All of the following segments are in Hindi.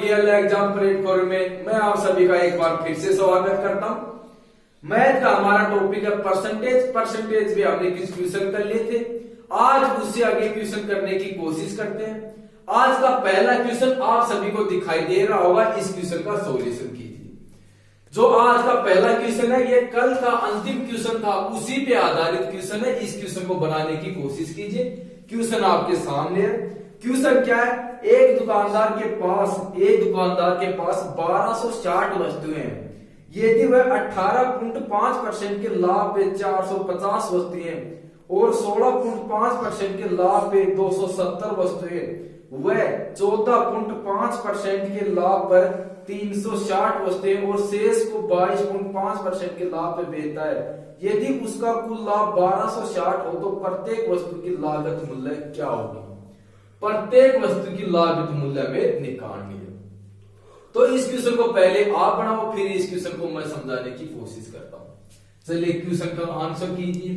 डियर एग्जाम प्लेटफॉर्म में मैं आप सभी का एक बार फिर से स्वागत करता हूं। मैथ का हमारा टॉपिक है परसेंटेज भी हमने कुछ क्वेश्चन कर लिए थे। आज उससे आगे क्वेश्चन करने की कोशिश करते हैं। आज का पहला क्वेश्चन आप सभी को दिखाई दे रहा होगा, इस क्वेश्चन का सॉल्यूशन कीजिए। जो आज का पहला क्वेश्चन है ये कल का अंतिम क्वेश्चन था, उसी पे आधारित क्वेश्चन है। इस क्वेश्चन को बनाने की कोशिश कीजिए। क्वेश्चन आपके सामने है। क्वेश्चन क्या है? एक दुकानदार के पास 1260 वस्तुएं हैं। यदि वह 18.5% के लाभ पे 450 वस्तुएं और 16.5% के लाभ पे 270 वस्तुएं, वह 14.5% के लाभ पर 360 वस्तुएं और शेष को 22.5% के लाभ पे बेचता है। यदि उसका कुल लाभ 1260 हो तो प्रत्येक वस्तु की लागत मूल्य क्या होगी? प्रत्येक वस्तु की लागत मूल्य में निकालनी है। तो इस क्वेश्चन को पहले आप बनाओ, फिर इस क्वेश्चन को मैं समझाने की कोशिश करता हूं। चलिए क्वेश्चन का आंसर कीजिए।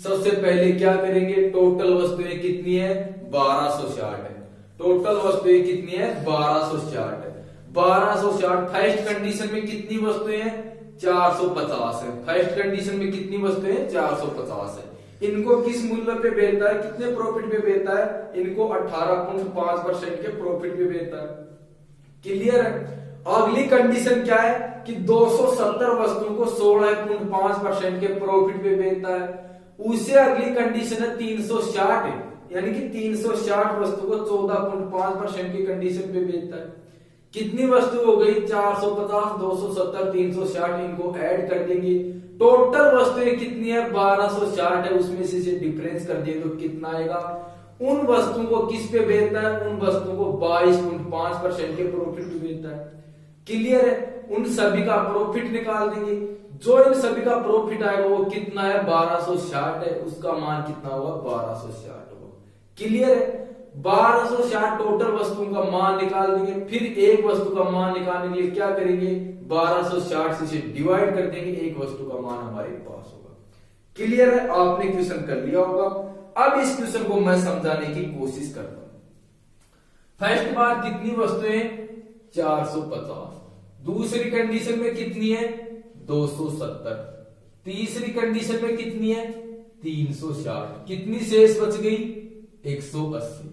सबसे पहले क्या करेंगे? टोटल वस्तुएं कितनी है? 1260 है। टोटल वस्तुएं कितनी है? 1260 है। 1260 फर्स्ट कंडीशन में कितनी वस्तुएं हैं? 450 है। फर्स्ट कंडीशन में कितनी वस्तुएं हैं? 450 है। इनको किस मूल्य पे बेचता है? कितने प्रॉफिट पे बेचता है? इनको 18.5% के प्रॉफिट पे बेचता है। क्लियर है? अगली कंडीशन क्या है कि 270 वस्तुओं को 16.5% के प्रॉफिट पे बेचता है। उससे अगली कंडीशन है 360 है, यानी कि 360 वस्तु को 14.5% की कंडीशन पे बेचता है। कितनी वस्तु हो गई? 450, 270, 360। इनको ऐड कर देंगे। टोटल वस्तुएं कितनी है? 1260 है। उसमें से डिफरेंस कर दिए तो कितना आएगा? उन वस्तुओं को किस पे बेचता है? उन वस्तुओं को 22.5% के प्रॉफिट पे बेचता है। क्लियर है? उन सभी का प्रॉफिट निकाल देंगे। जो इन सभी का प्रॉफिट आएगा वो कितना है? 1260 है। उसका मान कितना होगा? 1260 होगा। क्लियर है? 1260 टोटल वस्तुओं का मान निकाल देंगे। फिर एक वस्तु का मान निकालने के लिए क्या करेंगे? 1260 से डिवाइड कर देंगे। एक वस्तु का मान हमारे पास होगा। क्लियर है? आपने क्वेश्चन कर लिया होगा। अब इस क्वेश्चन को मैं समझाने की कोशिश करता हूं। फर्स्ट बार कितनी वस्तुएं? 450। दूसरी कंडीशन में कितनी है? 270। तीसरी कंडीशन में कितनी है? 360। कितनी शेष बच गई? 180।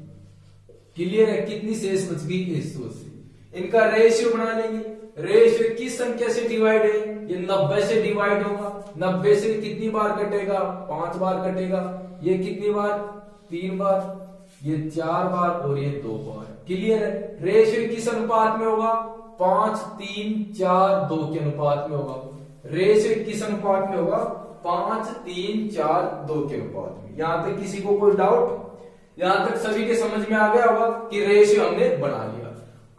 क्लियर है? कितनी शेष बच गई? 180। इनका रेशियो बना लेंगे। रेशियो किस संख्या से डिवाइड है? ये 90 से डिवाइड होगा। 90 से कितनी बार कटेगा? 5 बार कटेगा। ये कितनी बार? 3 बार। ये 4 बार और ये 2 बार। क्लियर है? रेशियो किस अनुपात में होगा? 5, 3, 4, 2 के अनुपात में होगा। रेशियो किस अनुपात में होगा? 5, 3, 4, 2 के अनुपात में। यहां तक किसी को कोई डाउट? यहां तक सभी के समझ में आ गया होगा कि रेशियो हमने बना लिया।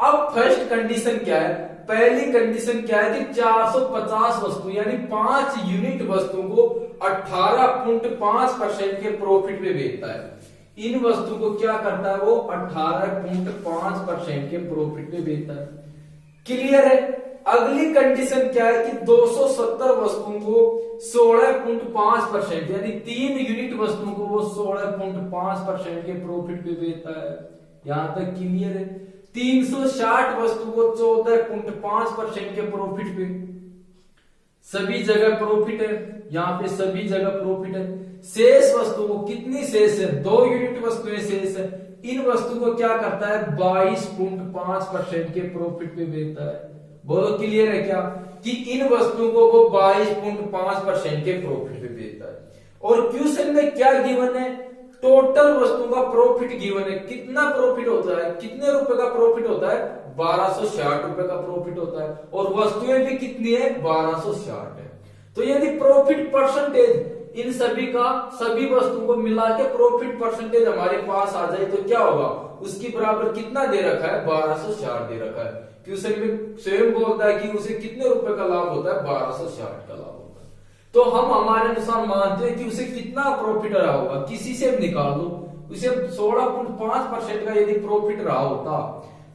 अब फर्स्ट कंडीशन क्या है? पहली कंडीशन क्या है कि 450 वस्तु यानी 5 यूनिट वस्तुओं को 18.5% के प्रॉफिट पे बेचता है। इन वस्तु को क्या करता है? वो 18.5% के प्रॉफिट पे बेचता है। क्लियर है? अगली कंडीशन क्या है कि 270 वस्तुओं को 16.5% यानी 3 यूनिट वस्तुओं को वो 16.5% के प्रॉफिट पे बेचता है। यहां तक क्लियर है? 360 वस्तु को 14.5% के प्रॉफिट पे। सभी जगह प्रॉफिट है। यहां पे सभी जगह प्रॉफिट है। शेष वस्तु को कितनी शेष है? 2 यूनिट वस्तुएं शेष है। इन वस्तु को क्या करता है? 22.5% के प्रॉफिट पे बेचता है। बहुत क्लियर है क्या कि इन वस्तुओं को वो 22.5% के प्रॉफिट पे बेचता है। और क्वेश्चन में क्या गिवन है? टोटल वस्तुओं का प्रॉफिट गिवन है। कितना प्रॉफिट होता है? कितने रुपए का प्रॉफिट होता है? 1260 रुपए का प्रॉफिट होता है। और वस्तुएं भी कितनी है? 1260 है। तो यदि प्रॉफिट परसेंटेज इन सभी का, सभी वस्तुओं को मिला के प्रॉफिट परसेंटेज हमारे पास आ जाए तो क्या होगा? उसकी बराबर कितना दे रखा है? 1260 दे रखा है। क्वेश्चन में स्वयं बोलता है कि उसे कितने रुपए का लाभ होता है? 1260 का लाभ होता है। तो हम हमारे अनुसार मानते हैं कि उसे कितना प्रॉफिट रहा होगा। किसी से भी निकाल दो। उसे 16.5% का यदि प्रॉफिट रहा होता,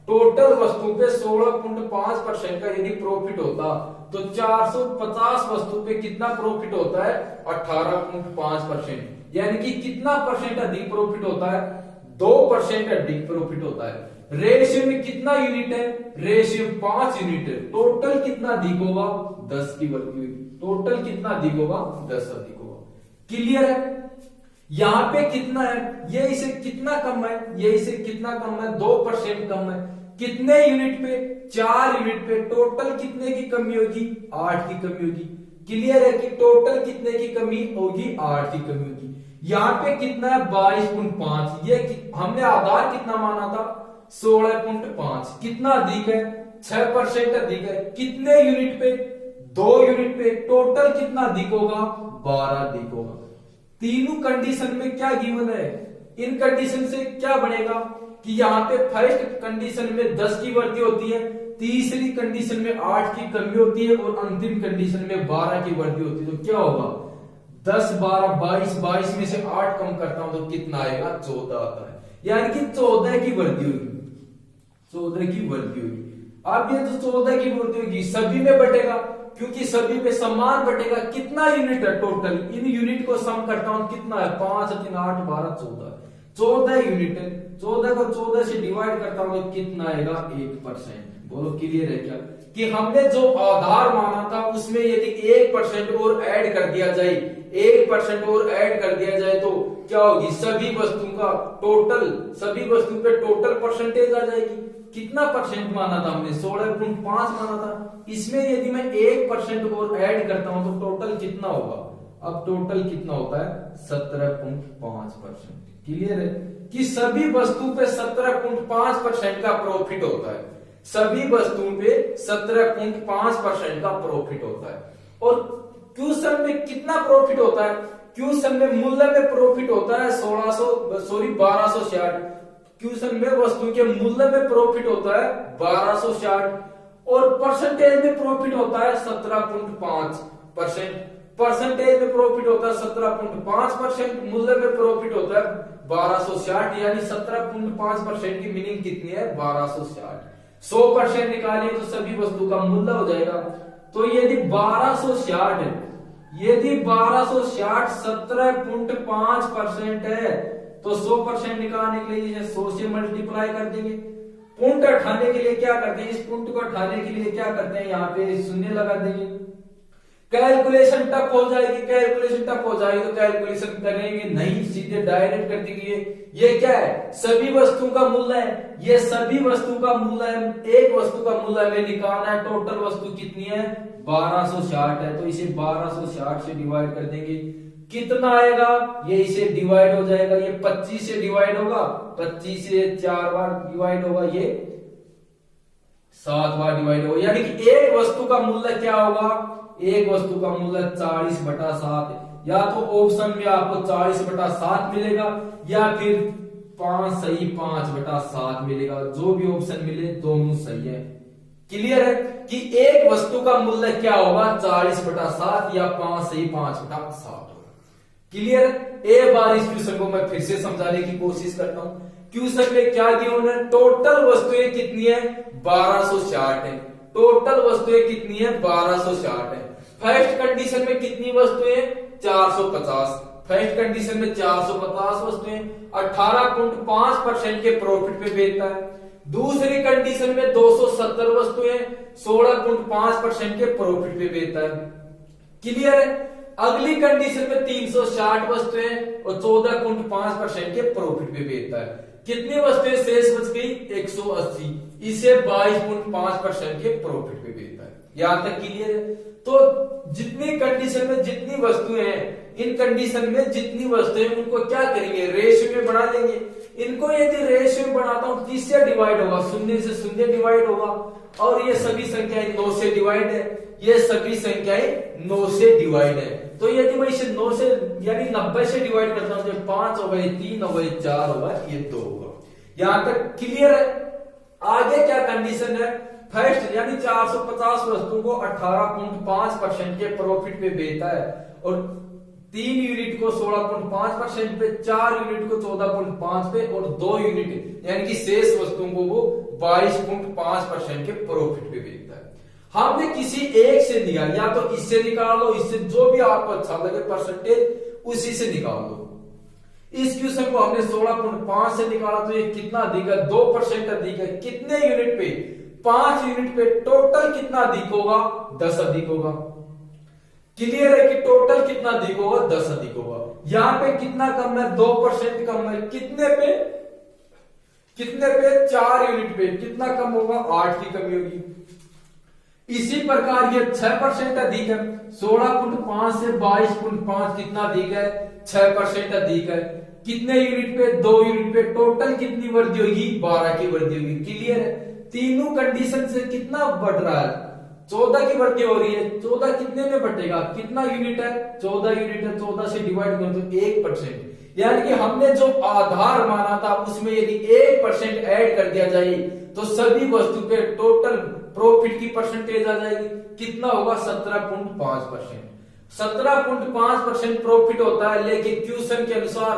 टोटल वस्तु पे 16.5% का यदि प्रॉफिट होता तो 450 वस्तु पे कितना प्रॉफिट होता है? 18.5%। यानी कि कितना परसेंट अधिक प्रॉफिट होता है? 2% अधिक प्रॉफिट होता है। रेशियो में कितना यूनिट है, रेशियो 5 यूनिट है। टोटल कितना अधिक होगा, 10 की वर्ग होगी। टोटल कितना अधिक होगा, 10 अधिक होगा। क्लियर है। यहां पे कितना है, ये इसे कितना कम है, ये इसे कितना कम है, 2% कम है। कितने यूनिट पे, 4 यूनिट पे। टोटल कितने की कमी होगी, 8 की कमी होगी। क्लियर है कि टोटल कितने की कमी होगी, 8 की कमी होगी। यहाँ पे कितना है, 22.5। ये हमने आधार कितना माना था, 16.5। कितना अधिक है, 6% अधिक है। कितने यूनिट पे, 2 यूनिट पे। टोटल कितना अधिक होगा, 12 अधिक होगा। तीनों कंडीशन में क्या गिवन है, इन कंडीशन से क्या बनेगा कि यहाँ पे फर्स्ट कंडीशन में 10 की वृद्धि होती है, तीसरी कंडीशन में 8 की कमी होती है और अंतिम कंडीशन में 12 की वृद्धि होती है। तो क्या होगा, 10, 12, 22, 22 में से 8 कम करता हूं तो कितना आएगा, 14 आता है। यानी कि 14 की वृद्धि होगी, 14 की वृद्धि होगी। अब ये तो 14 की वृद्धि होगी, सभी में बटेगा क्योंकि सभी पे समान बटेगा। कितना यूनिट है टोटल, इन यूनिट को सम करता हूं कितना है, 5, 3, 8, 12, 14। 14 यूनिट है। 14 को 14 से डिवाइड करता हूं तो कितना आएगा, 1%। बोलो क्लियर है क्या, कि हमने जो आधार माना था उसमें यदि 1% और ऐड कर दिया जाए, 1% और ऐड कर दिया जाए तो क्या होगी, सभी वस्तुओं का टोटल, सभी वस्तुओं पे टोटल परसेंटेज आ जाएगी। कितना परसेंट माना था हमने, 16.5 माना था। इसमें यदि मैं 1% और ऐड करता हूं तो टोटल कितना होगा, अब टोटल कितना होता है, 17.5%। क्लियर है कि सभी वस्तुओं पे 17.5% का प्रॉफिट होता है। सभी वस्तुओं पे 17.5% का प्रॉफिट होता है। और क्यूसम में कितना प्रॉफिट होता है, क्यूसम में मूल्य में प्रॉफिट होता है 1260। क्यूसम में वस्तु के मूल्य में प्रॉफिट होता है 1260 और परसेंटेज में प्रॉफिट होता है 17.5%। परसेंटेज में प्रॉफिट होता है 17.5%, मूल्य में प्रॉफिट होता है 1260। यानी 17.5% की मीनिंग कितनी है, 1260। 100% निकालिए तो सभी वस्तु का मूल्य हो जाएगा। तो यदि 1260 है, यदि 1260 17.5% है तो 100% निकालने के लिए 100 से मल्टीप्लाई कर देंगे। पुंट हटाने के लिए क्या करते हैं, इस पुंट को हटाने के लिए क्या करते हैं, यहाँ पे शून्य लगा देंगे। कैलकुलेशन टफ हो जाएगी, कैलकुलेशन टफ हो जाएगी तो कैलकुलेशन करेंगे नहीं, सीधे डायरेक्ट कर देंगे। ये क्या है, सभी वस्तु का मूल्य है, ये सभी वस्तु का मूल्य है। एक वस्तु का मूल्य हमें निकालना है, टोटल वस्तु कितनी है, 1260 है। तो इसे 1260 से डिवाइड कर देंगे, कितना आएगा, ये इसे डिवाइड हो जाएगा, ये 25 से डिवाइड होगा, 25 से 4 बार डिवाइड होगा, ये 7 बार डिवाइड होगा। यानी कि एक वस्तु का मूल्य क्या होगा, एक वस्तु का मूल्य 40/7। या तो ऑप्शन में आपको 40/7 मिलेगा या फिर 5 सही 5/7 मिलेगा। जो भी ऑप्शन मिले दोनों सही है। क्लियर है कि एक वस्तु का मूल्य क्या होगा, 40/7 या 5 सही 5/7 होगा। क्लियर है। एक बार इस क्वेश्चन को मैं फिर से समझाने की कोशिश करता हूं। क्वेश्चन में क्या दिया उन्होंने, टोटल वस्तुएं कितनी है, 1260 है। टोटल वस्तुएं कितनी है, 1260 है। फर्स्ट कंडीशन में कितनी वस्तुएं, 450। फर्स्ट कंडीशन में 450 वस्तुएं 18.5% के प्रॉफिट पे बेचता है। दूसरी कंडीशन में 270 वस्तुएं 16.5% के प्रॉफिट पे बेचता है। क्लियर है। अगली कंडीशन में 360 वस्तुएं और 14.5% के प्रॉफिट पे बेचता है। कितनी वस्तुएं शेष बच गई, 180। इसे 22.5% के प्रॉफिट पे बेचता है। यहां तक क्लियर है। तो जितनी कंडीशन में जितनी वस्तुएं हैं, इन कंडीशन में जितनी वस्तुएं उनको क्या करेंगे, रेशियो में बढ़ा देंगे। इनको यदि रेशियो में बढ़ाता हूं किससे डिवाइड होगा, शून्य से शून्य डिवाइड होगा। और ये सभी संख्याएं 9 से डिवाइड है, ये सभी संख्याएं 9 से डिवाइड है। तो यदि मैं इसे 9 से यानी 90 से डिवाइड करता हूं तो 5 हो गए, 3 हो गए, 4 होगा, ये 2 होगा। यहां तक क्लियर है। आगे क्या कंडीशन है, फर्स्ट यानी 450 वस्तुओं को 18.5% के प्रॉफिट पे बेचता है और 3 यूनिट को 16.5% पे, 4 यूनिट को 14.5 पे और 2 यूनिट यानी कि शेष वस्तुओं को वो 22.5% के प्रॉफिट पे बेचता है। हमने किसी एक से निकाल, या तो इससे निकाल लो, इससे जो भी आपको अच्छा लगे परसेंटेज उसी से निकाल लो। इस क्वेश्चन को हमने 16.5 से निकाला तो ये कितना अधिक है, 2% अधिक है। कितने यूनिट पे, 5 यूनिट पे। टोटल कितना अधिक होगा, 10 अधिक होगा। क्लियर है कि टोटल कितना अधिक होगा, 10 अधिक होगा। यहां पे कितना कम है, 2% कम है। कितने पे, कितने पे, 4 यूनिट पे। कितना कम होगा, 8 की कमी होगी। इसी प्रकार ये 6% अधिक है। 16.5 से 22.5 कितना अधिक है, 6% अधिक है। कितने यूनिट पे, 2 यूनिट पे। टोटल कितनी वृद्धि होगी, 12 की वृद्धि होगी। क्लियर है। तीनों कंडीशन से कितना बढ़ रहा है, 14 की वृद्धि हो रही है। 14 कितने में बटेगा, कितना यूनिट है, 14 यूनिट है। 14 से डिवाइड कर दो 1%। यानी कि हमने जो आधार माना था उसमें यदि 1% ऐड कर दिया जाए तो सभी वस्तु पे टोटल प्रॉफिट की परसेंटेज आ जाएगी। कितना होगा, 17.5%। 17.5% प्रॉफिट होता है। लेकिन क्वेश्चन के अनुसार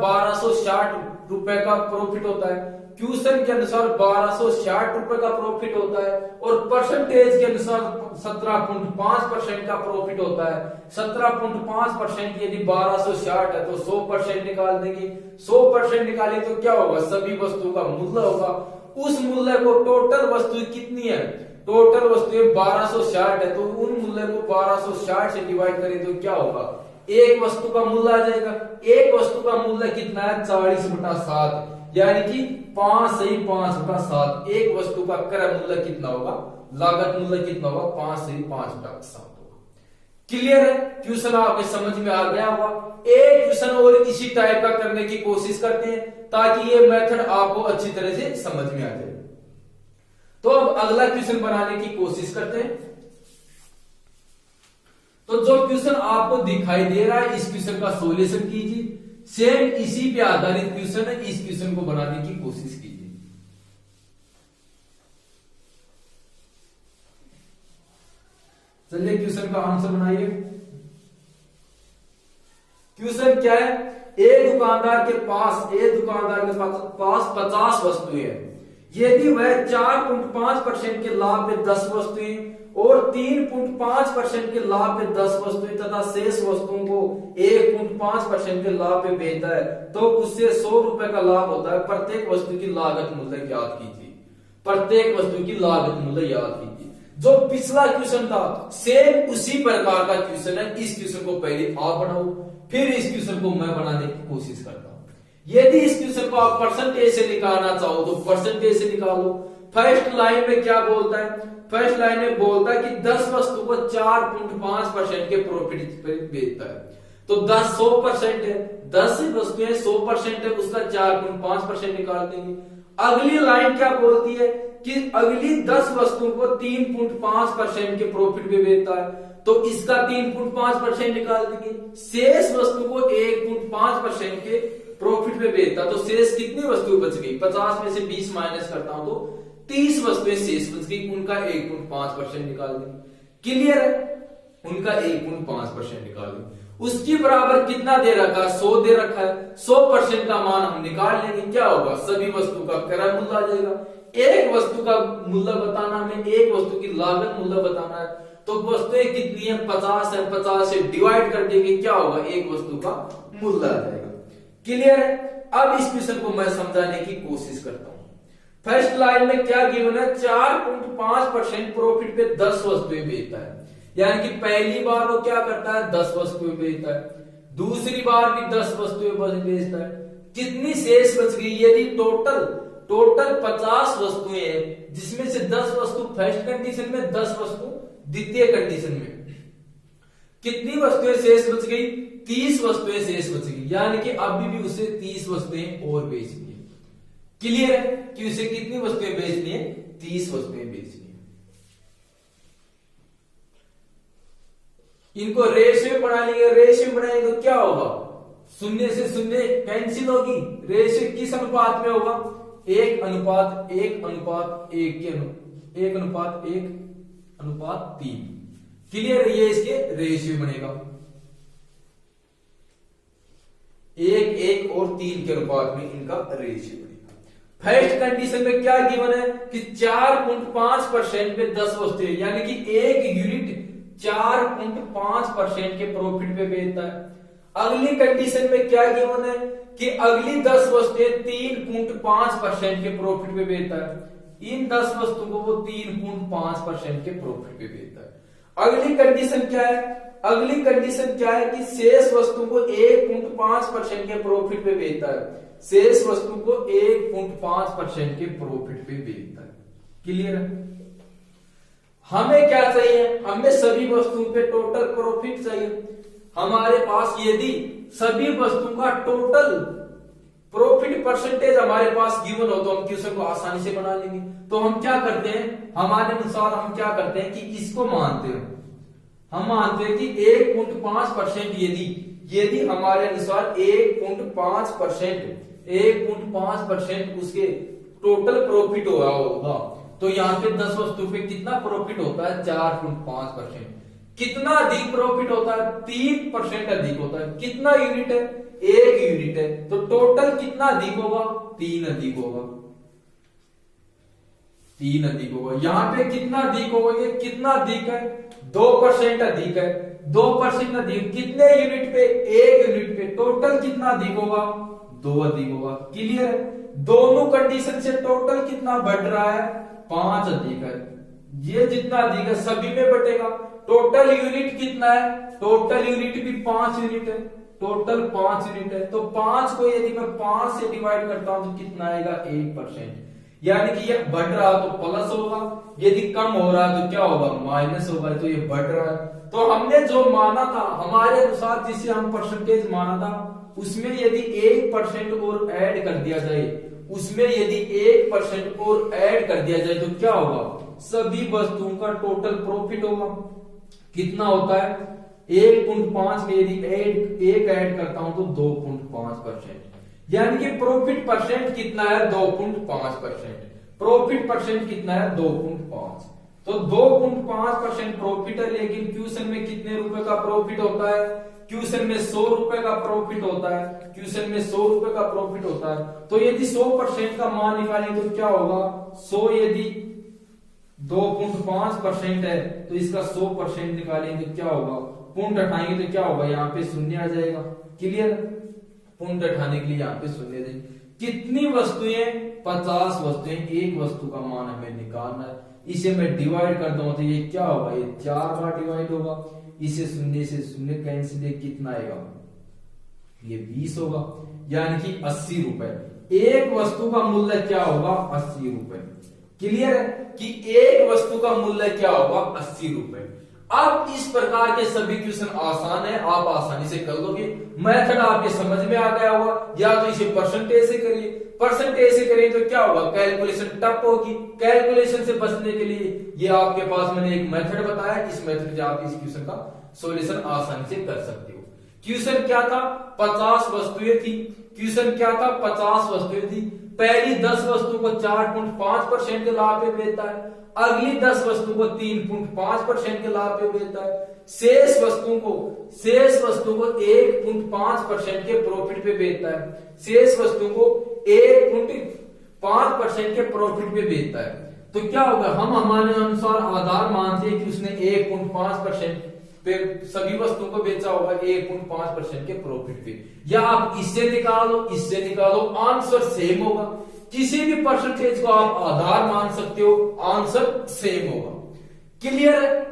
1260 रुपए का प्रॉफिट होता है। क्वेश्चन के अनुसार 1260 रुपए का प्रॉफिट होता है और परसेंटेज के अनुसार 17.5% का प्रॉफिट होता है। 17.5% यदि 1260 है तो 100% निकाल देंगे। 100% निकाले तो क्या होगा, सभी वस्तु का मूल्य होगा। उस मूल्य को, टोटल वस्तु कितनी है, टोटल वस्तु 1260 है तो उन मूल्य को 1260 से डिवाइड करें तो क्या होगा, एक वस्तु का मूल्य आ जाएगा। एक वस्तु का मूल्य कितना है, 40/7, यानी कि 5 से 5/7। एक वस्तु का क्रय मूल्य कितना होगा, लागत मूल्य कितना होगा, 5 से 5/7 होगा। क्लियर है, क्वेश्चन आपके समझ में आ गया होगा। एक क्वेश्चन और इसी टाइप का करने की कोशिश करते हैं ताकि ये मेथड आपको अच्छी तरह से समझ में आ जाए। तो अब अगला क्वेश्चन बनाने की कोशिश करते हैं। तो जो क्वेश्चन आपको दिखाई दे रहा है इस क्वेश्चन का सॉल्यूशन कीजिए। सेम इसी पे आधारित क्वेश्चन है, इस क्वेश्चन को बनाने की कोशिश कीजिए। चलिए क्वेश्चन का आंसर बनाइए। क्वेश्चन क्या है, ए दुकानदार के पास 50 वस्तुएं हैं। यदि वह 4.5% के लाभ में 10 वस्तुएं और 3.5% के लाभ में 10 वस्तुएं तथा शेष वस्तुओं को 1.5% के लाभ में बेचता है तो उससे 100 रुपए का लाभ होता है। प्रत्येक वस्तु की लागत मूल्य ज्ञात कीजिए। प्रत्येक वस्तु की लागत मूल्य ज्ञात कीजिए। जो पिछला क्वेश्चन था सेम उसी प्रकार का क्वेश्चन है। इस क्वेश्चन को पहले आप बनाओ, फिर इस क्वेश्चन को मैं बनाने की कोशिश करता हूं। यदि इस क्वेश्चन को आप परसेंटेज से निकालना चाहो तो परसेंटेज से निकालो। फर्स्ट लाइन में क्या बोलता है, फर्स्ट लाइन में बोलता है कि 10 वस्तु को 4.5% के प्रॉफिट पे बेचता है। तो 10 100% है, 10 वस्तुएं 100% है, उसका 4.5% निकाल देंगे। अगली लाइन क्या बोलती है कि अगली 10 वस्तुओं को 3.5% के प्रॉफिट पे बेचता है तो इसका 3.5% निकाल देंगे। शेष वस्तु को 1.5% के प्रॉफिट पे बेचता तो शेष कितनी वस्तु बच गई, 50 में से 20 माइनस करता हूं तो 30 वस्तुएं शेष बच गई, उनका 1.5% निकाल देंगे। क्लियर है, उनका 1.5% निकाल देंगे। उसकी बराबर कितना दे रखा है, 100 दे रखा है। 100% का मान हम निकाल लेंगे, क्या होगा, सभी वस्तु का क्रय मूल्य आ जाएगा। एक वस्तु का मूल्य बताना हमें, एक वस्तु की लागत मूल्य बताना है तो वस्तुएं कितनी है, 50 है। 50 से डिवाइड कर देंगे, क्या होगा, एक वस्तु का मूल्य आ जाएगा। क्लियर है। अब इस क्वेश्चन को मैं समझाने की कोशिश करता हूं। फर्स्ट लाइन में क्या गिवन है, 4.5% प्रॉफिट पे 10 वस्तुएं बेचता है। यानी कि पहली बार वो क्या करता है, 10 वस्तुएं बेचता है। दूसरी बार भी 10 वस्तुएं बेचता है। कितनी शेष बच गई, यदि टोटल 50 वस्तुएं हैं जिसमें से 10 वस्तु फर्स्ट कंडीशन में, 10 वस्तु द्वितीय कंडीशन में, कितनी वस्तुएं शेष बच गई, 30 वस्तुएं शेष बच गई। यानी कि अभी भी उसे 30 वस्तुएं और बेचनी है। क्लियर है कि उसे कितनी वस्तुएं बेचनी है, 30 वस्तुएं बेचनी है। इनको रेशियो बना लेंगे। रेशियो बनाएंगे तो क्या होगा, 0 से 0 कैंसिल होगी। रेशियो किस अनुपात में होगा, 1:1:1:1:3। क्लियर, ये इसके रेशियो बनेगा, 1:1 और 3 के अनुपात में इनका रेशियो बनेगा। फर्स्ट कंडीशन में क्या गिवन है कि 4.5% में 10 वस्तुएं, यानी कि एक यूनिट 4.5% के प्रॉफिट पे बेचता है। अगली कंडीशन में क्या गिवन है कि अगली 10 वस्तुएं 3.5% के प्रॉफिट पे बेचता है। इन 10 वस्तुओं को वो 3.5% के प्रॉफिट पे बेचता है। अगली कंडीशन क्या है? अगली कंडीशन क्या है कि शेष वस्तु को 1.5% के प्रॉफिट पे बेचता है। शेष वस्तु को 1.5% के प्रॉफिट पे बेचता है। क्लियर है? हमें क्या चाहिए? हमें सभी वस्तुओं पे टोटल प्रॉफिट चाहिए। हमारे पास यदि सभी वस्तुओं का टोटल प्रॉफिट परसेंटेज हमारे पास गिवन हो तो हम क्वेश्चन को आसानी से बना लेंगे। तो हम क्या करते हैं, हमारे अनुसार हम क्या करते हैं कि इसको मानते हैं, हम मानते हैं कि 1.5% यदि हमारे अनुसार 1.5% उसके टोटल प्रॉफिट हो रहा होगा तो यहाँ पे 10 वस्तु पे कितना प्रॉफिट होता है? 4.5%। कितना अधिक प्रॉफिट होता है? 3% अधिक होता है। कितना यूनिट है? 1 यूनिट है। तो टोटल कितना अधिक होगा? 3 अधिक होगा। 3 अधिक होगा। यहाँ पे कितना अधिक होगा? ये कितना अधिक है? 2% अधिक है। 2% अधिक कितने यूनिट पे? 1 यूनिट पे। टोटल कितना अधिक होगा? 2 अधिक होगा। क्लियर है? दोनों कंडीशन से टोटल कितना बढ़ रहा है? 5 अधिक है। ये जितना अधिक है सभी में बटेगा। टोटल यूनिट कितना है? टोटल यूनिट भी 5 यूनिट है। टोटल 5 यूनिट है। तो 5 को यदि मैं 5 से डिवाइड करता हूं तो कितना आएगा? 1%। यानी कि ये बढ़ रहा तो प्लस होगा, यदि कम हो रहा है तो क्या होगा? माइनस होगा। तो ये बढ़ रहा है। तो हमने जो माना था हमारे अनुसार, जिसे हम परसेंटेज माना था, उसमें यदि 1% और ऐड कर दिया जाए, उसमें यदि 1% और ऐड कर दिया जाए तो क्या होगा? सभी वस्तुओं का टोटल प्रॉफिट होगा। कितना होता है? 1.5 में यदि 1 ऐड करता हूं तो 2.5%। यानी कि प्रॉफिट परसेंट कितना है? 2.5%। प्रॉफिट परसेंट कितना है? 2.5। तो 2.5% प्रॉफिट है। लेकिन क्वेश्चन में कितने रुपए का प्रॉफिट होता है? क्वेश्चन में 100 रुपए का प्रॉफिट होता है। क्वेश्चन में 100 रुपए का प्रॉफिट होता है। तो यदि 100% का मान निकालें तो क्या होगा? 100 यदि 2.5% है तो इसका 100% निकालेंगे तो क्या होगा? पुण्य हटाएंगे तो क्या होगा? यहाँ पे शून्य आ जाएगा। क्लियर? पुण्य हटाने के लिए यहाँ पे शून्य देंगे। कितनी वस्तुएं? 50 वस्तुएं। एक वस्तु का मान हमें निकालना है। इसे मैं डिवाइड कर दूं तो ये क्या होगा? ये 4 बार डिवाइड होगा। इसे शून्य से शून्य कैंसिल, कितना आएगा? ये 20 होगा। यानी कि 80 रुपए। एक वस्तु का मूल्य क्या होगा? 80 रुपए। क्लियर है कि एक वस्तु का मूल्य क्या होगा? 80 रुपए। अब इस प्रकार के सभी क्वेश्चन आसान है, आप आसानी से कर लोगे। मेथड आपके समझ में आ गया होगा। या तो इसे परसेंटेज से करिए, परसेंटेज से करिए तो क्या होगा? कैलकुलेशन टफ होगी। कैलकुलेशन से बचने के लिए ये आपके पास मैंने एक मेथड बताया, इस मेथड से आप इस क्वेश्चन का सॉल्यूशन आसानी से कर सकते हो। क्वेश्चन क्या था? 50 वस्तुएं थी। क्वेश्चन क्या था? 50 वस्तुएं थी। पहली 10 वस्तु को 4.5% के लाभ पे बेचता है। अगली 10 वस्तु को 3.5% के लाभ पे बेचता है। शेष वस्तु को 1.5% के प्रॉफिट पे बेचता है। शेष वस्तु को 1.5% के प्रॉफिट पे बेचता है। तो क्या होगा? हम हमारे अनुसार आधार मानते हैं कि उसने 1.5% पे सभी वस्तुओं को बेचा होगा 1.5% के प्रॉफिट पे। या आप इससे निकालो, इससे निकालो, आंसर सेम होगा। किसी भी परसेंटेज को आप आधार मान सकते हो, आंसर सेम होगा। क्लियर है?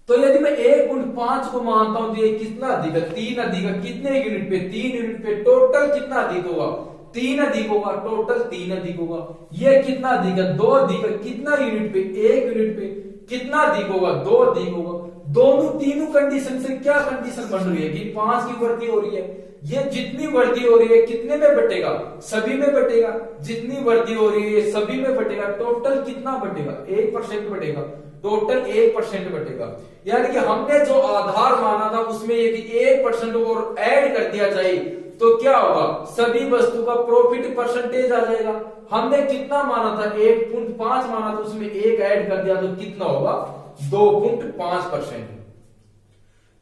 तो यदि मैं 1.5 को मानता हूं तो ये कितना अधिक है? 3 अधिक है। कितने यूनिट पे? 3 यूनिट पे। टोटल कितना अधिक होगा? 3 अधिक होगा। टोटल 3 अधिक होगा। ये कितना अधिक है? 2 अधिक है। कितना यूनिट पे? 1 यूनिट पे। कितना अधिक होगा? 2 अधिक होगा। दोनों तीनों कंडीशन से क्या कंडीशन बन रही है कि 5 की वृद्धि हो रही है। ये जितनी वृद्धि हो रही है कितने में बटेगा? सभी में बटेगा। जितनी वृद्धि हो रही है सभी में बटेगा। टोटल कितना बटेगा? 1% बटेगा। टोटल 1% बटेगा। यानी कि हमने जो आधार माना था उसमें यदि 1% और ऐड कर दिया जाए तो क्या होगा? सभी वस्तु का प्रॉफिट परसेंटेज आ जाएगा। हमने कितना माना था? 1.5 माना था, उसमें 1 ऐड कर दिया तो कितना होगा? 2.5%।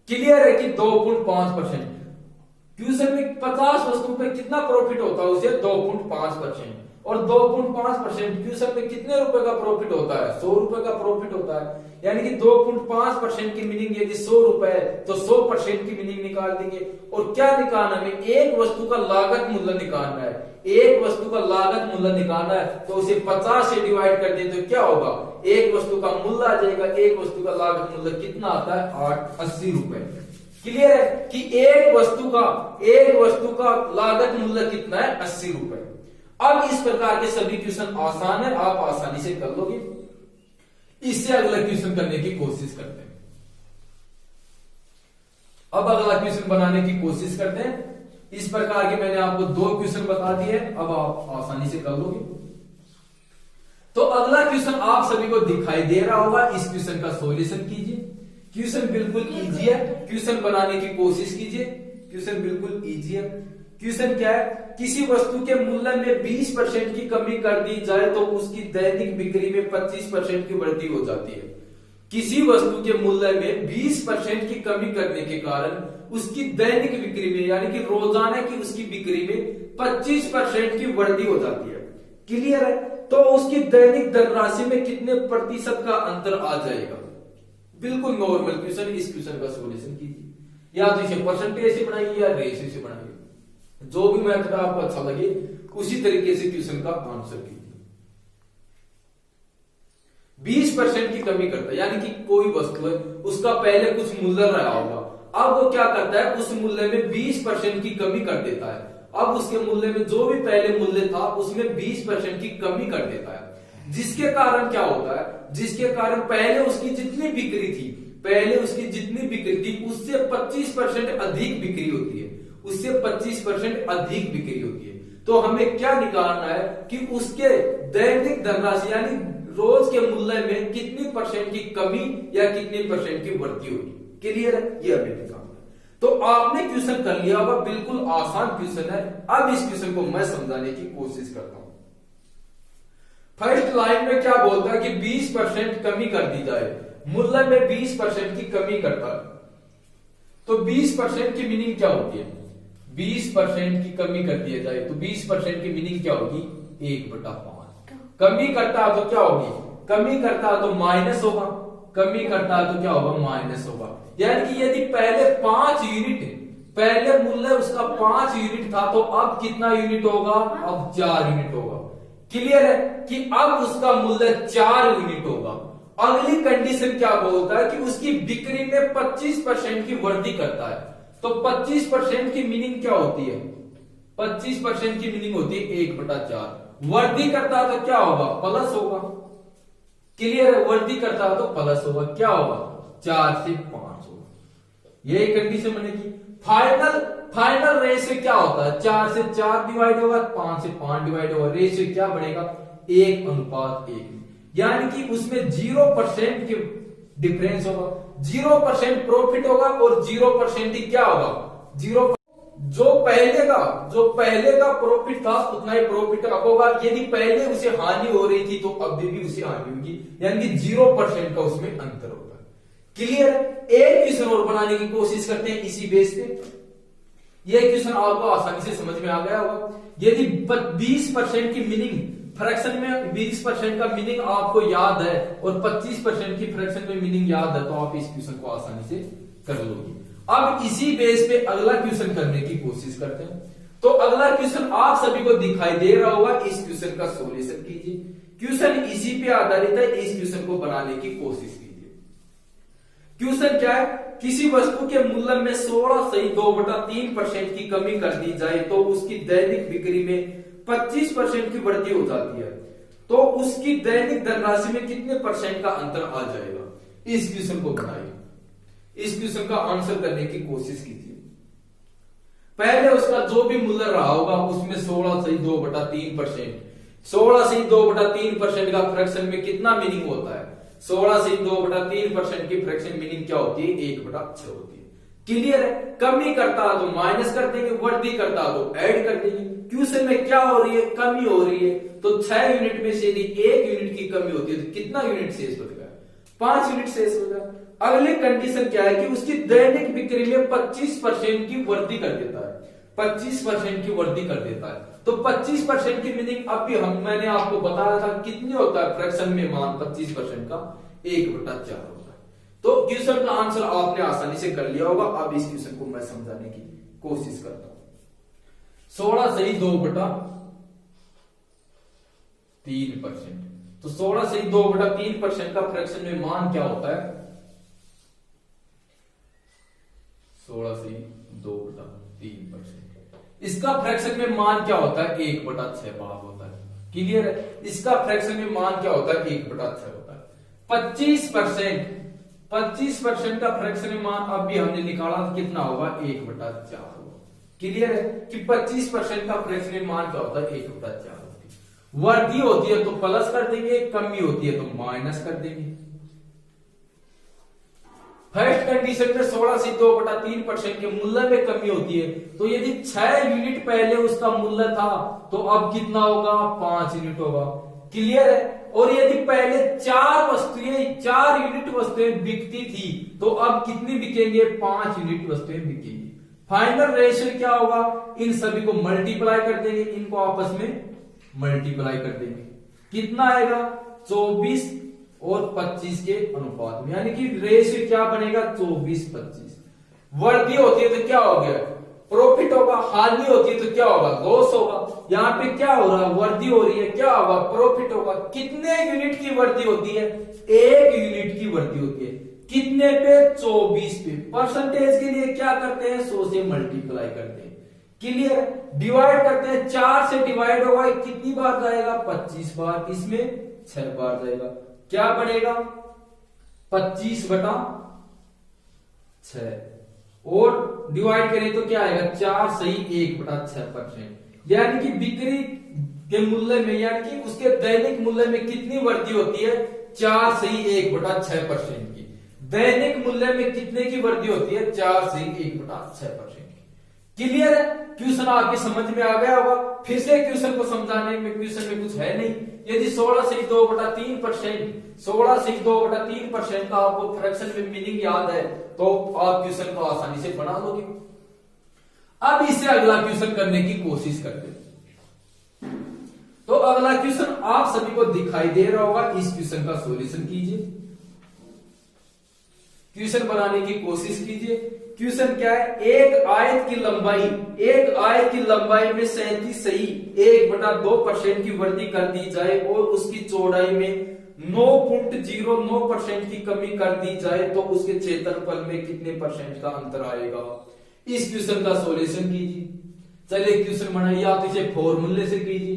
क्लियर है कि 2.5%। क्वेश्चन में 50 वस्तु पे कितना प्रॉफिट होता है? उसे 2.5%। और 2.5% क्वेश्चन में कितने रुपए का प्रॉफिट होता है? 100 रुपए का प्रॉफिट होता है। यानी कि 2.5% की मीनिंग यदि 100 रुपए है तो 100% की मीनिंग निकाल देंगे। और क्या निकालना है, एक वस्तु का लागत मूल्य निकालना है। एक वस्तु का लागत मूल्य निकालना है तो उसे 50 से डिवाइड कर दें तो क्या होगा, एक वस्तु का मूल्य आ जाएगा। एक वस्तु का लागत मूल्य कितना आता है, 80 रुपए। क्लियर है कि एक वस्तु का लागत मूल्य कितना है, 80 रुपए। अब इस प्रकार के सभी क्वेश्चन आसान है, आप आसानी से कर लोगे। इससे अगला क्वेश्चन करने की कोशिश करते हैं। अब अगला क्वेश्चन बनाने की कोशिश करते हैं। इस प्रकार के मैंने आपको 2 क्वेश्चन बता दिए, अब आप आसानी से कर लोगे। तो अगला क्वेश्चन आप सभी को दिखाई दे रहा होगा, इस क्वेश्चन का सॉल्यूशन कीजिए। क्वेश्चन बिल्कुल इजी है, क्वेश्चन बनाने की कोशिश कीजिए। क्वेश्चन बिल्कुल इजी है। क्वेश्चन क्या है, किसी वस्तु के मूल्य में 20% की कमी कर दी जाए तो उसकी दैनिक बिक्री में 25% की वृद्धि हो जाती है। किसी वस्तु के मूल्य में 20% की कमी करने के कारण उसकी दैनिक बिक्री में यानी कि रोजाना की उसकी बिक्री में 25% की वृद्धि हो जाती है। क्लियर है, तो उसकी दैनिक धनराशि में कितने प्रतिशत का अंतर आ जाएगा। बिल्कुल नॉर्मल क्वेश्चन, इस क्वेश्चन का सॉल्यूशन कीजिए। या तो इसे परसेंटेज से बनाइए या रेशियो से बनाइए, जो भी मेथड आपको अच्छा लगे उसी तरीके से क्वेश्चन का आंसर कीजिए। 20% की कमी करता है यानी कि कोई वस्तु है, उसका पहले कुछ मूल्य रहा होगा, अब वो क्या करता है, उस मूल्य में 20% की कमी कर देता है। अब उसके मूल्य में जो भी पहले मूल्य था उसमें 20% की कमी कर देता है, जिसके कारण क्या होता है, जिसके कारण पहले उसकी जितनी बिक्री थी उससे 25% अधिक बिक्री होती है, उससे 25% अधिक बिक्री होती है। तो हमें क्या निकालना है कि उसके दैनिक धनराशि यानी रोज के मूल्य में कितनी परसेंट की कमी या कितनी परसेंट की वृद्धि होगी। क्लियर है, ये हमें निकालना है। तो आपने क्वेश्चन कर लिया होगा, बिल्कुल आसान क्वेश्चन है। अब इस क्वेश्चन को मैं समझाने की कोशिश करता हूं। फर्स्ट लाइन में क्या बोलता है कि 20% कमी कर दी जाए, मूल्य में 20% की कमी करता है। तो 20% की मीनिंग क्या होती है, 20% की कमी कर दिया जाए तो 20% की मीनिंग क्या होगी, 1/5। कमी करता है तो क्या होगी, कमी करता है तो माइनस होगा, कमी करता है तो क्या होगा, माइनस होगा। यानी कि यदि पहले 5 यूनिट, पहले मूल्य उसका 5 यूनिट था तो अब कितना यूनिट होगा, अब 4 यूनिट होगा। क्लियर है कि अब उसका मूल्य 4 यूनिट होगा। अगली कंडीशन क्या बोलता है कि उसकी बिक्री में 25% की वृद्धि करता है। तो 25% की मीनिंग क्या होती है, 25% की मीनिंग होती है 1/4। वृद्धि करता है तो क्या होगा, प्लस होगा। क्लियर है, वृद्धि करता है तो प्लस होगा, क्या होगा, 4 से 5 होगा। यही कंडीशन बनेगी। फाइनल रेशियो क्या होता है, 4 से 4 डिवाइड होगा, 5 से 5 डिवाइड होगा, रेशियो क्या बढ़ेगा, 1:1। यानी कि उसमें 0% की डिफरेंस होगा, 0% प्रॉफिट होगा और 0% ही क्या होगा, 0। जो पहले का प्रॉफिट था उतना ही प्रॉफिट अब होगा। यदि पहले उसे हानि हो रही थी तो अब भी उसे हानि होगी, यानी कि 0% का उसमें अंतर होगा। क्लियर, एक क्वेश्चन और बनाने की कोशिश करते हैं इसी बेस पे। यह क्वेश्चन आपको आसानी से समझ में आ गया होगा। यदि 20% की मीनिंग फ्रैक्शन में 20% का मीनिंग आपको याद है और 25% की फ्रैक्शन में मीनिंग याद है तो आप इस क्वेश्चन को आसानी से कर लोगे। अब इसी बेस पे अगला क्वेश्चन करने की कोशिश करते हैं। तो अगला क्वेश्चन आप सभी को दिखाई दे रहा होगा, इस क्वेश्चन का सॉल्यूशन कीजिए। क्वेश्चन इसी पे आधारित है, इस क्वेश्चन को बनाने की कोशिश कीजिए। क्वेश्चन क्या है, किसी वस्तु के मूल्य में 16.2/3% की कमी कर दी जाए तो उसकी दैनिक बिक्री में 25% की वृद्धि हो जाती है। तो उसकी दैनिक धनराशि में कितने परसेंट का अंतर आ जाएगा। इस क्वेश्चन को बनाइए, इस क्वेश्चन का आंसर करने की कोशिश कीजिए। पहले उसका जो भी मूल्य रहा होगा उसमें 16/2/3%, 16/2/3% का फ्रैक्शन में कितना मीनिंग होता है, 16/2/3% की फ्रैक्शन मीनिंग क्या होती है, 1/6 होती है। क्लियर है, कमी करता तो माइनस कर देंगे, वृद्धि करता तो ऐड कर देंगे। क्वेश्चन में क्या हो रही है, कमी हो रही है, तो 6 यूनिट में से यदि 1 यूनिट की कमी होती है तो कितना यूनिट शेष बचेगा, 5 यूनिट शेष बचेगा। अगली कंडीशन क्या है कि उसकी दैनिक बिक्री में 25% की वृद्धि कर देता है, 25% की वृद्धि कर देता है। तो 25% की मीनिंग अब भी मैंने आपको बताया था कितनी होता है फ्रैक्शन में मान 25% का, 1/4। तो क्वेश्चन का आंसर आपने आसानी से कर लिया होगा। अब इस क्वेश्चन को मैं समझाने की कोशिश करता हूं। 16 सही 2/3%। तो 16 सही 2/3% का फ्रैक्शन में मान क्या होता है? 16 सही 2/3%। इसका फ्रैक्शन में मान क्या होता है? 1/6 भाग होता है। क्लियर है? इसका फ्रैक्शन में मान क्या होता है? 1/6 होता है। 25% का फ्रैक्शन में मान अब भी हमने निकाला तो कितना होगा? 1/4 होगा। क्लियर है कि 25% का फ्रैक्शन में मान क्या होता है? 1/4 होती है। वर्धी होती है तो प्लस कर देंगे, कमी होती है तो माइनस कर देंगे। फर्स्ट कंडीशन में 16 से 2/3% के मूल्य में कमी होती है, तो यदि 6 यूनिट पहले उसका मूल्य था तो अब कितना होगा? 5 यूनिट होगा। क्लियर है? और यदि पहले 4 यूनिट वस्तुएं बिकती थी तो अब कितनी बिकेंगे? 5 यूनिट वस्तुएं बिकेंगी। फाइनल रेशियो क्या होगा? इन सभी को मल्टीप्लाई कर देंगे, इनको आपस में मल्टीप्लाई कर देंगे। कितना आएगा? 24 और 25 के अनुपात में, यानी कि रेशियो क्या बनेगा? 24-25। वृद्धि होती है तो क्या हो गया? प्रॉफिट होगा। हानि होती है तो क्या होगा? लॉस होगा। यहां पे क्या हो रहा है? वृद्धि हो रही है, क्या होगा? प्रॉफिट होगा। कितने यूनिट की वृद्धि होती है? 1 यूनिट की वृद्धि होती है। कितने पे? 24 पे। परसेंटेज के लिए क्या करते हैं? 100 से मल्टीप्लाई करते हैं। क्लियर? डिवाइड करते हैं, 4 से डिवाइड होगा, कितनी बार जाएगा? 25 बार। इसमें 6 बार जाएगा। क्या बनेगा? 25/6 और डिवाइड करें तो क्या आएगा? 4 सही 1/6%। यानी कि बिक्री के मूल्य में, यानी कि उसके दैनिक मूल्य में कितनी वृद्धि होती है? 4 सही 1/6% की। दैनिक मूल्य में कितने की वृद्धि होती है? 4 सही 1/6%। क्लियर है? क्वेश्चन आपकी समझ में आ गया होगा। फिर से क्वेश्चन को समझाने में, क्वेश्चन में कुछ है नहीं। यदि 16 से 2/3% का आपको फ्रैक्शन में मीनिंग याद है तो आप क्वेश्चन को आसानी से बना लोगे। अब इससे अगला क्वेश्चन करने की कोशिश करते हैं। तो अगला क्वेश्चन आप सभी को दिखाई दे रहा होगा। इस क्वेश्चन का सॉल्यूशन कीजिए, क्वेश्चन बनाने की कोशिश कीजिए। क्वेश्चन क्या है? एक आयत की लंबाई में 37 सही 1/2% की वृद्धि कर दी जाए और उसकी चौड़ाई में 9.09% की कमी कर दी जाए तो उसके क्षेत्रफल में कितने परसेंट का अंतर आएगा? इस क्वेश्चन का सॉल्यूशन कीजिए। चलिए क्वेश्चन बनाइए। आप इसे फॉर्मूले से कीजिए।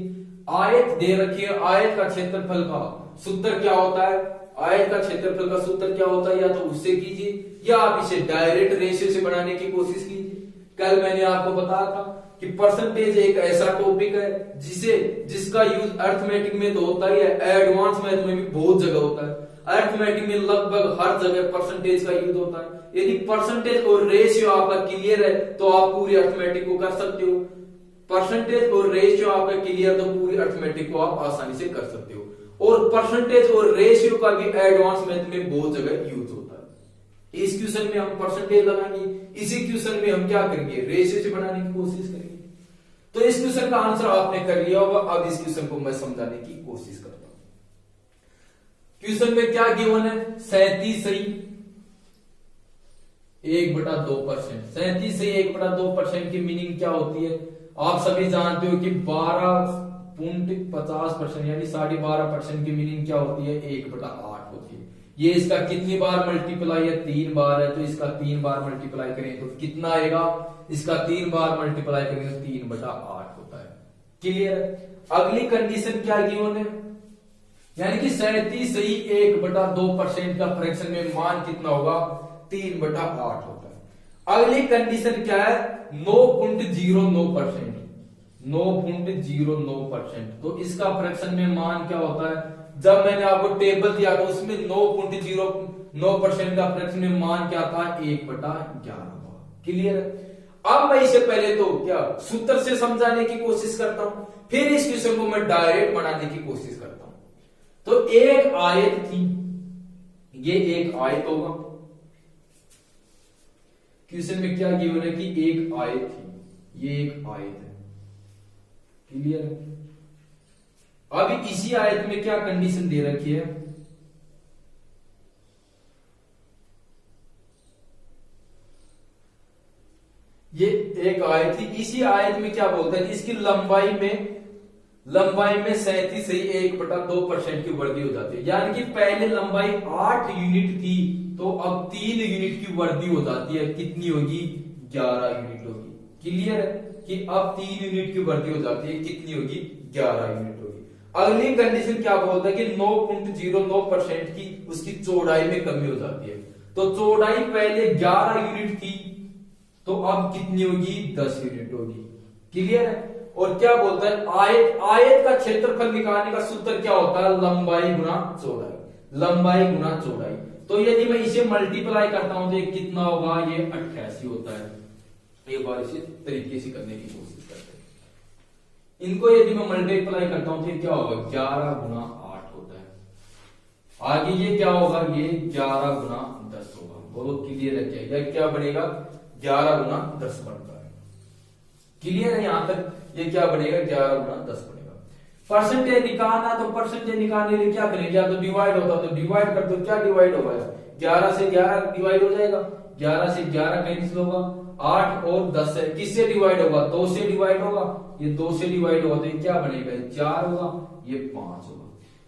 आयत दे रखी है, आयत का क्षेत्रफल का सूत्र क्या होता है? आयत का क्षेत्रफल का सूत्र क्या होता है? या तो उससे कीजिए या आप इसे डायरेक्ट रेशियो से बनाने की कोशिश कीजिए। कल मैंने आपको बताया था कि परसेंटेज एक ऐसा टॉपिक है जिसका यूज अर्थमेटिक में तो होता ही है, एडवांस मैथ में भी बहुत जगह होता है। अर्थमेटिक में लगभग हर जगह परसेंटेज का यूज होता है। यदि परसेंटेज और रेशियो आपका क्लियर है तो आप पूरी अर्थमेटिक को कर सकते हो। परसेंटेज और रेशियो आपका क्लियर तो पूरी अर्थमेटिक को आप आसानी से कर सकते हो। और परसेंटेज और रेशियो का भी एडवांस मैथ में बहुत जगह यूज होता है। इस क्वेश्चन में हम परसेंटेज लगाएंगे, इसी क्वेश्चन में हम क्या करेंगे? रेशियो से बनाने की कोशिश करेंगे। तो इस क्वेश्चन का आंसर आपने कर लिया होगा। अब इस क्वेश्चन को मैं समझाने की कोशिश करता हूं। क्वेश्चन में क्या गिवन है? 37 सही 1/2%। 37 सही 1/2% की मीनिंग क्या होती है? आप सभी जानते हो कि 12.50% यानी 12.5% की मीनिंग क्या होती है? 1/8 होती है। ये इसका कितनी बार मल्टीप्लाई है? 3 बार है, तो इसका 3 बार मल्टीप्लाई करें तो कितना आएगा? इसका 3 बार मल्टीप्लाई करेंगे तो 3/8 होता है। क्लियर है? अगली कंडीशन क्या गिवन है? यानी कि 37 सही 1/2% का फ्रैक्शन में मान कितना होगा? 3/8 होता है। अगली कंडीशन क्या है? 9.09%। 9.09%। तो इसका फ्रैक्शन में मान क्या होता है? जब मैंने आपको टेबल दिया तो उसमें 9.09% का फ्रैक्शन में मान क्या था? 1/11। क्लियर है? अब मैं इसे पहले तो क्या सूत्र से समझाने की कोशिश करता हूं, फिर इस क्वेश्चन को मैं डायरेक्ट बनाने की कोशिश करता हूं। तो एक आयत थी, ये एक आयत होगा। क्वेश्चन में क्या गिवन है कि एक आयत थी, ये एक आयत है। क्लियर है? अभी इसी आयत में क्या कंडीशन दे रखी है? ये एक आयत थी, इसी आयत में क्या बोलता है कि इसकी लंबाई में 37.1/2% की वृद्धि हो जाती है। यानी कि पहले लंबाई 8 यूनिट थी तो अब 3 यूनिट की वृद्धि हो जाती है। कितनी होगी? 11 यूनिट होगी। क्लियर है कि अब 3 यूनिट की वृद्धि हो जाती है। कितनी होगी? 11 यूनिट होगी। अगली कंडीशन क्या बोलता है कि 9.09% की उसकी चौड़ाई में कमी हो जाती है। तो चौड़ाई पहले 11 यूनिट थी तो अब कितनी होगी? 10 यूनिट होगी। क्लियर है? और क्या बोलता है? आयत का क्षेत्रफल निकालने का सूत्र क्या होता है? लंबाई गुना चौड़ाई। लंबाई गुना चौड़ाई। तो यदि मैं इसे मल्टीप्लाई करता हूं तो ये कितना होगा? ये 88 होता है। एक बार इसे तरीके से करने की कोशिश करते हैं। इनको यदि मैं मल्टीप्लाई करता हूं तो ये क्या होगा? 11 गुना 8 होता है। आगे ये क्या होगा? ये 11 गुना 10 होगा। बोलो क्लियर है क्या? यह क्या बनेगा? 11 गुना 10 बनता है। क्लियर है यहां तक? ये क्या बनेगा? 11 गुना 10 बनेगा। परसेंटेज निकालना तो परसेंटेज निकालने के लिए क्या करेंगे? या तो डिवाइड होता तो डिवाइड कर दो। क्या डिवाइड होगा? 11 से 11 डिवाइड हो जाएगा। 11 से 11 कैंसिल होगा। 8 और 10 है, किससे डिवाइड होगा? 2 से डिवाइड होगा। ये 2 से डिवाइड होगा तो ये क्या बनेगा? 4 होगा। ये 5 होगा।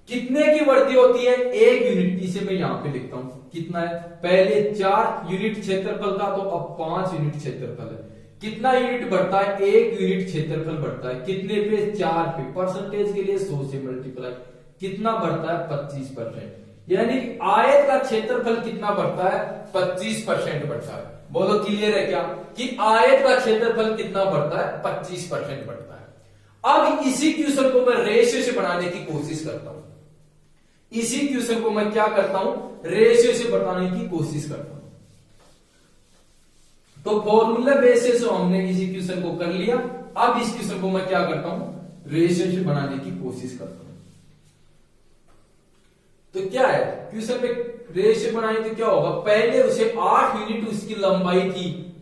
कितने की वृद्धि होती है? 1 यूनिट। इसे मैं यहां पे लिखता हूं। कितना है? पहले 4 यूनिट क्षेत्रफल था तो अब 5 यूनिट क्षेत्रफल है। कितना यूनिट बढ़ता है? 1 यूनिट क्षेत्रफल बढ़ता है। कितने पे? 4 पे। परसेंटेज के लिए 100 से मल्टीप्लाई। कितना बढ़ता है? 25%। यानी आयत का क्षेत्रफल कितना बढ़ता है? 25% बढ़ता है। बोलो क्लियर है क्या? कि आयत का क्षेत्रफल कितना बढ़ता है? 25% बढ़ता है। अब इसी क्वेश्चन को मैं रेशियो से बनाने की कोशिश करता हूं। इसी क्वेश्चन को मैं क्या करता हूं? रेशियो से बताने की कोशिश करता हूं। तो फॉर्मूला बेसिस से हमने इसी क्वेश्चन को कर लिया। अब इस क्वेश्चन को मैं क्या करता हूं? रेशियो से बनाने की कोशिश करता हूं। तो क्या है क्वेश्चन में? रेशियो बनाए तो क्या होगा? पहले उसे 8 यूनिट उसकी लंबाई थी।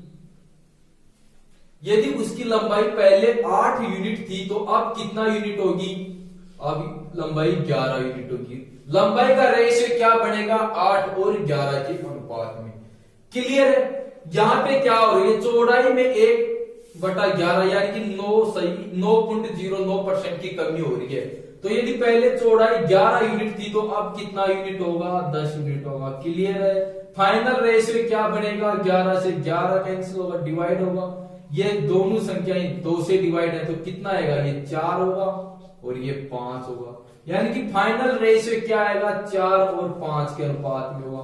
यदि उसकी लंबाई पहले 8 यूनिट थी तो अब कितना यूनिट होगी? अब लंबाई 11 यूनिट होगी। लंबाई का रेशियो क्या बनेगा? 8 और 11 के अनुपात में। क्लियर है? यहां पे क्या हो रही है? चौड़ाई में 1/11 यानी कि 9.09% की कमी हो रही है। तो यदि पहले चौड़ाई 11 यूनिट थी तो अब कितना यूनिट होगा? 10 यूनिट होगा। क्लियर है? फाइनल रेशियो क्या बनेगा? 11 से 11 कैंसिल होगा, डिवाइड होगा। ये दोनों संख्याएं 2 से डिवाइड है तो कितना आएगा? ये 4 होगा और ये 5 होगा। यानी कि फाइनल रेशियो क्या आएगा? 4 और 5 के अनुपात में होगा।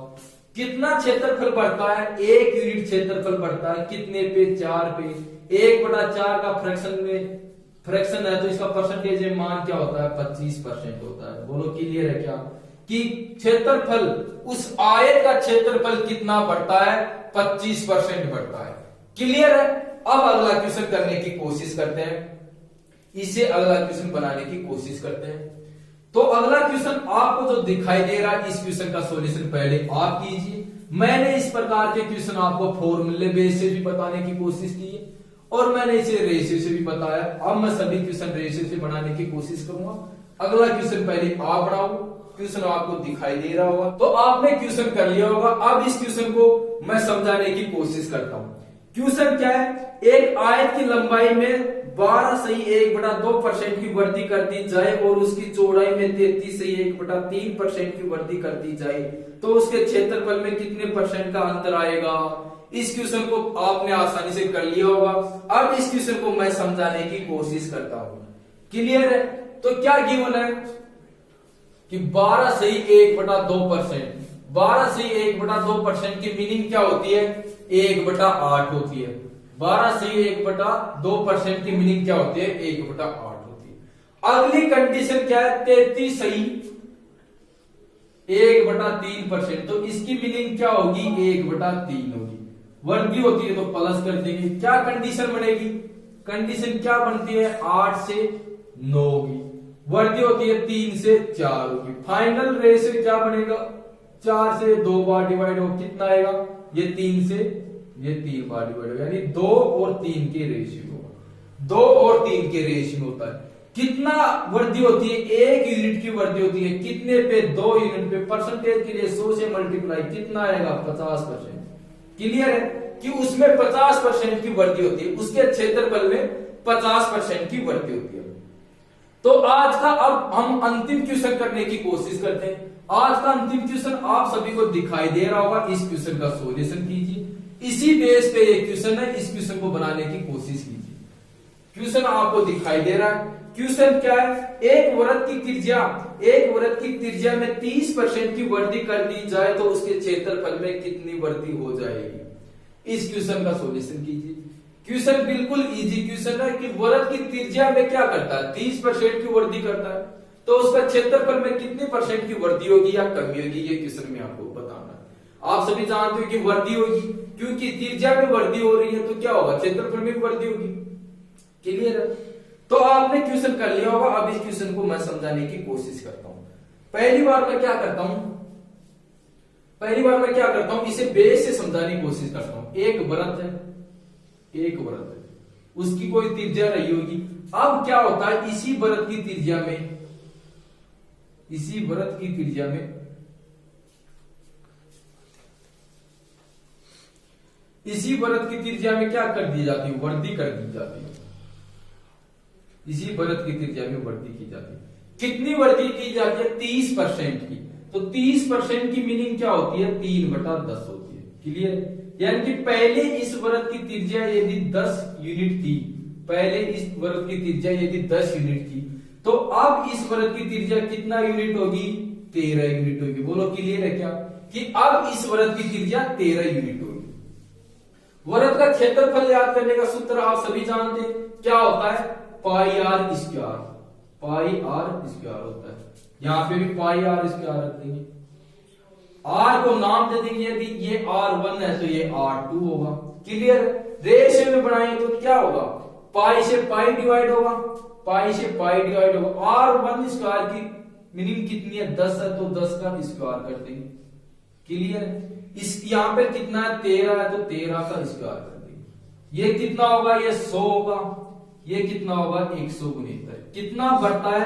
कितना क्षेत्रफल बढ़ता है? 1 यूनिट क्षेत्रफल बढ़ता है। कितने पे? 4 पे। 1/4 का फ्रैक्शन है तो इसका परसेंटेज मान क्या होता है? 25% होता है। बोलो क्लियर है क्या? कि क्षेत्रफल, उस आयत का क्षेत्रफल कितना बढ़ता है? 25% बढ़ता है। क्लियर है? अब अगला क्वेश्चन करने की कोशिश करते हैं। इसे अगला क्वेश्चन बनाने की कोशिश करते हैं। तो अगला क्वेश्चन आपको जो दिखाई दे रहा है, इस क्वेश्चन का सॉल्यूशन पहले आप कीजिए। मैंने इस प्रकार के क्वेश्चन आपको फॉर्मूले बेस से भी बताने की कोशिश की है और मैंने इसे रेशियो से भी बताया। अब मैं सभी क्वेश्चन रेशियो से बनाने की कोशिश करूंगा। अगला क्वेश्चन पहले आप बनाओ। क्वेश्चन आपको दिखाई दे रहा होगा तो आपने क्वेश्चन कर लिया होगा। अब इस क्वेश्चन को मैं समझाने की कोशिश करता हूं। क्वेश्चन क्या है? एक आयत की लंबाई में 12/1/2% की वृद्धि कर दी जाए और उसकी चौड़ाई में 33/1/3% की वृद्धि कर दी जाए तो उसके क्षेत्रफल में कितने परसेंट का अंतर आएगा? इस क्वेश्चन को आपने आसानी से कर लिया होगा। अब इस क्वेश्चन को मैं समझाने की कोशिश करता हूं। क्लियर है? तो क्या गिवन है कि 12/1/2%। 12/1/2% की मीनिंग क्या होती है? 1/8 होती है। 12/1/2% की मीनिंग क्या होती है? 1/8 होती है। अगली कंडीशन क्या है? 33/1/3%। तो इसकी मीनिंग क्या होगी? 1/3 होगी। वृद्धि होती है तो प्लस कर देंगे। क्या कंडीशन बनेगी? कंडीशन क्या बनती है? 8 से 9 होगी। वृद्धि होती है 3 से 4 होगी। फाइनल रेशियो क्या बनेगा? 4 से 2 बार डिवाइड हो कितना आएगा? ये 3 से ये 3 बार डिवाइड हो, यानी 2 और 3 के रेशियो होगा। 2 और 3 के रेशियो होता है। कितना वृद्धि होती है? 1 यूनिट की वृद्धि होती है। कितने पे? 2 यूनिट पे। परसेंटेज के लिए 100 से मल्टीप्लाई। कितना आएगा? 50%। क्लियर है? कि उसमें 50% की वृद्धि होती है, उसके क्षेत्रफल में 50% की वृद्धि होती है। तो आज का अब हम अंतिम क्वेश्चन करने की कोशिश करते हैं। आज का अंतिम क्वेश्चन आप सभी को दिखाई दे रहा होगा, इस क्वेश्चन का सॉल्यूशन कीजिए। इसी बेस पे ये क्वेश्चन है, इस क्वेश्चन को बनाने की कोशिश कीजिए। क्वेश्चन आपको दिखाई दे रहा है। क्वेश्चन क्या है, एक वृत्त की त्रिज्या में 30% की वृद्धि कर दी जाए तो उसके क्षेत्रफल में कितनी वृद्धि हो जाएगी। इस क्वेश्चन का सॉल्यूशन कीजिए। क्वेश्चन बिल्कुल इजी क्वेश्चन है कि वृत्त की त्रिज्या में क्या करता है, 30% की वृद्धि करता है, तो उसका क्षेत्रफल में कितनी % की वृद्धि होगी या कमी होगी, ये क्वेश्चन में आपको बताना है। आप सभी जानते हो कि वृद्धि होगी, क्योंकि त्रिज्या में वृद्धि हो रही है तो क्या होगा, क्षेत्रफल में वृद्धि होगी। क्लियर है? तो आपने क्वेश्चन कर लिया होगा। अब इस क्वेश्चन को मैं समझाने की कोशिश करता हूं। पहली बार मैं क्या करता हूं, इसे बेस से समझाने की कोशिश करता हूं। एक वृत्त है, उसकी कोई त्रिज्या रही होगी। अब क्या होता है, इसी वृत्त की त्रिज्या में क्या कर दी जाती है, वृद्धि कर दी जाती है। इसी वृत्त की त्रिज्या में वृद्धि की जाती है। कितनी वृद्धि की जाती है, 30% की। तो 30% की मीनिंग क्या होती है, 3/10 होती है। क्लियर? यानी कि पहले इस वृत्त की त्रिज्या यदि 10 यूनिट थी, तो अब इस वृत्त की त्रिज्या कितना यूनिट होगी, 13 यूनिट होगी। बोलो क्लियर है क्या, कि अब इस वृत्त की त्रिज्या 13 यूनिट होगी। वृत्त का क्षेत्रफल याद करने का सूत्र आप सभी जानते हैं, क्या होता है, पाई आर स्क्वायर होता है। यहां पे भी पाई आर स्क्वायर रख देंगे, आर को नाम दे देंगे। यदि ये R1 है तो ये R2 होगा। क्लियर? रेशियो में बनाएंगे तो क्या होगा, पाई से पाई डिवाइड होगा, R1 स्क्वायर की मीनिंग कितनी है, 10 है, तो 10 का स्क्वायर कर देंगे। क्लियर? इस यहां पे कितना है, 13 है, तो 13 का स्क्वायर कर देंगे। ये कितना होगा, ये 100 होगा, ये कितना होगा, 169। कितना बढ़ता है,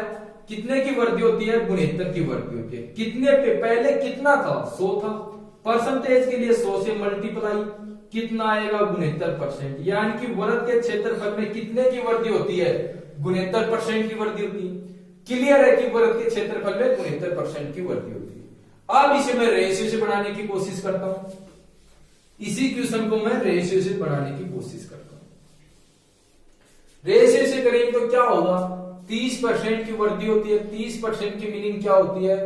कितने की वृद्धि होती है, 69 की वृद्धि होती है। कितने पे, पहले कितना था, 100 था। परसेंटेज के लिए 100 से मल्टीप्लाई, कितना आएगा, 69%। यानी कि वृत्त के क्षेत्रफल में कितने की वृद्धि होती है, 69% की वृद्धि होती है। क्लियर है कि वृत्त के क्षेत्रफल में 69% की वृद्धि होती है। अब इसे मैं रेशियो से बढ़ाने की कोशिश करता हूं। इसी क्वेश्चन को मैं रेशियो से बढ़ाने की कोशिश करता हूं। रेशियो से करेंगे तो क्या होगा, 30% की वृद्धि होती है। 30% की मीनिंग क्या होती है,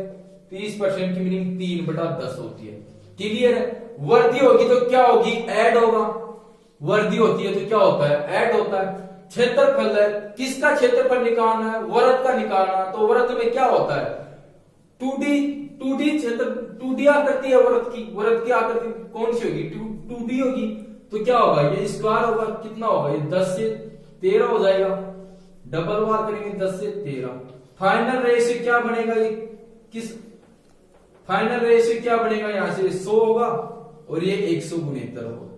30% की मीनिंग 3/10 होती है। क्लियर है? वृद्धि होगी तो क्या होगी, ऐड होगा। वृद्धि होती है तो क्या होता है, ऐड होता है। क्षेत्रफल है, किसका क्षेत्रफल निकालना है, वृत्त का निकालना है। तो वृत्त में क्या होता है, 2D आकृति है वृत्त की आकृति कौन सी होगी, 2D होगी। तो क्या होगा, ये स्क्वायर होगा, कितना होगा, ये 10 से 13 हो जाएगा। डबल बार करेंगे 10 से 13। फाइनल रेशियो क्या बनेगा, फाइनल रेशियो क्या बनेगा, यहां से 100 होगा और ये 169 होगा।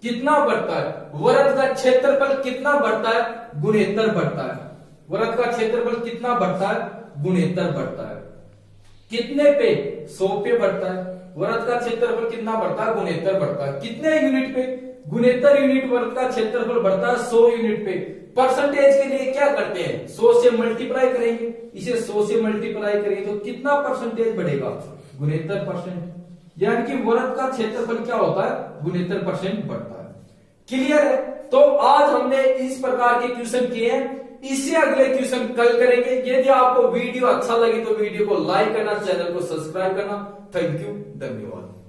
कितना बढ़ता है, वृत्त का क्षेत्रफल कितना बढ़ता है, 69 बढ़ता है। वृत्त का क्षेत्रफल कितना बढ़ता है, 69 बढ़ता है। कितने पे, 100 पे बढ़ता है। वृत्त का क्षेत्रफल कितना बढ़ता है, 69 बढ़ता है। कितने यूनिट पे, 69 यूनिट वृत्त का क्षेत्रफल बढ़ता है 100 यूनिट पे। परसेंटेज के लिए क्या करते हैं, 100 से मल्टीप्लाई करेंगे। इसे 100 से मल्टीप्लाई करेंगे तो कितना परसेंटेज बढ़ेगा, 69%। यानी कि वृत्त का क्षेत्रफल क्या होता है, 69% बढ़ता है। क्लियर है? तो आज हमने इस प्रकार के क्वेश्चन किए हैं। इससे अगले क्वेश्चन कल करेंगे। यदि आपको वीडियो अच्छा लगे तो वीडियो को लाइक करना, चैनल को सब्सक्राइब करना। थैंक यू, धन्यवाद।